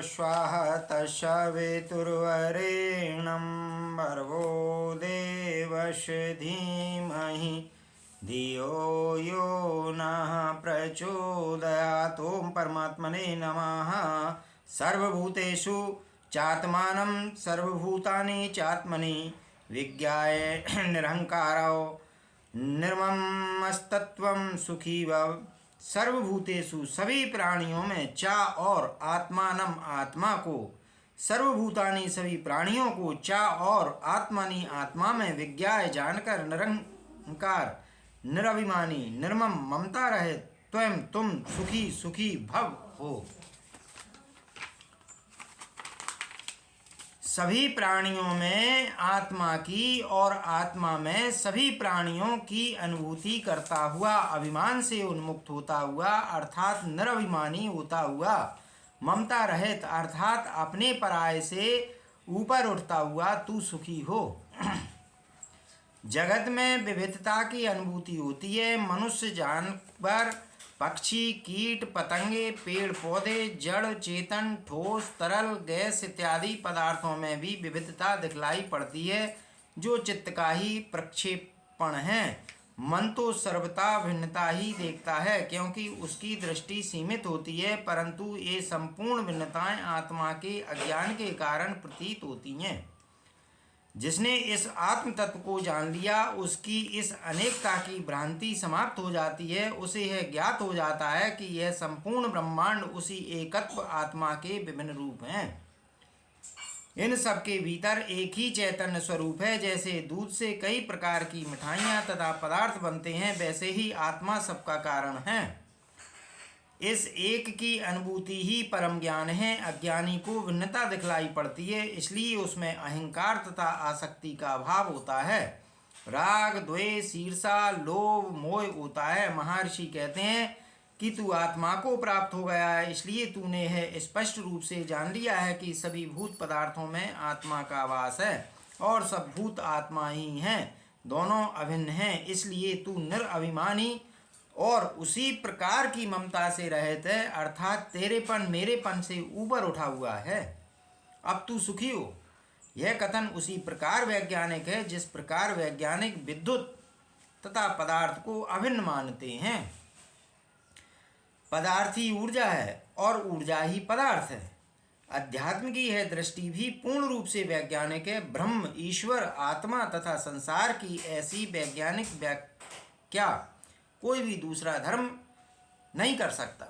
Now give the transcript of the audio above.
स्वाहा तस्सवितुर्वरेण्यं भर्गो देवस्य धीमहि धियो यो नः प्रचोदयात्। ओम परमात्मने नमः। सर्वभूतेषु चात्मानं सर्वभूतानि चात्मनि विज्ञाय निरहंकारो निर्ममस्तत्वं सुखी भव। सर्वभूतेषु सभी प्राणियों में चा और आत्मानम आत्मा को, सर्वभूतानि सभी प्राणियों को चा और आत्मनि आत्मा में विज्ञाय जानकर निरहंकार निरभिमानी निर्मम ममता रहित स्वयं तुम सुखी सुखी भव हो। सभी प्राणियों में आत्मा की और आत्मा में सभी प्राणियों की अनुभूति करता हुआ अभिमान से उन्मुक्त होता हुआ अर्थात निरभिमानी होता हुआ ममता रहित अर्थात अपने पराये से ऊपर उठता हुआ तू सुखी हो। जगत में विविधता की अनुभूति होती है। मनुष्य, जानवर, पक्षी, कीट पतंगे, पेड़ पौधे, जड़ चेतन, ठोस तरल गैस इत्यादि पदार्थों में भी विविधता दिखलाई पड़ती है जो चित्त का ही प्रक्षेपण है। मन तो सर्वथा भिन्नता ही देखता है क्योंकि उसकी दृष्टि सीमित होती है, परंतु ये संपूर्ण भिन्नताएं आत्मा के अज्ञान के कारण प्रतीत होती हैं। जिसने इस आत्म तत्व को जान लिया उसकी इस अनेकता की भ्रांति समाप्त हो जाती है। उसे यह ज्ञात हो जाता है कि यह संपूर्ण ब्रह्मांड उसी एकत्व आत्मा के विभिन्न रूप हैं। इन सब के भीतर एक ही चैतन्य स्वरूप है। जैसे दूध से कई प्रकार की मिठाइयाँ तथा पदार्थ बनते हैं, वैसे ही आत्मा सबका कारण है। इस एक की अनुभूति ही परम ज्ञान है। अज्ञानी को भिन्नता दिखलाई पड़ती है, इसलिए उसमें अहंकार तथा आसक्ति का भाव होता है। राग, द्वेष, ईर्षा, लोभ, मोह होता है। महर्षि कहते हैं कि तू आत्मा को प्राप्त हो गया है, इसलिए तूने यह स्पष्ट रूप से जान लिया है कि सभी भूत पदार्थों में आत्मा का वास है और सब भूत आत्मा ही हैं, दोनों अभिन्न हैं। इसलिए तू निरअभिमानी और उसी प्रकार की ममता से रहित है, अर्थात तेरेपन मेरेपन से ऊपर उठा हुआ है। अब तू सुखी हो। यह कथन उसी प्रकार वैज्ञानिक है जिस प्रकार वैज्ञानिक विद्युत तथा पदार्थ को अभिन्न मानते हैं। पदार्थ ही ऊर्जा है और ऊर्जा ही पदार्थ है। अध्यात्म की यह दृष्टि भी पूर्ण रूप से वैज्ञानिक है। ब्रह्म, ईश्वर, आत्मा तथा संसार की ऐसी वैज्ञानिक व्याख्या कोई भी दूसरा धर्म नहीं कर सकता।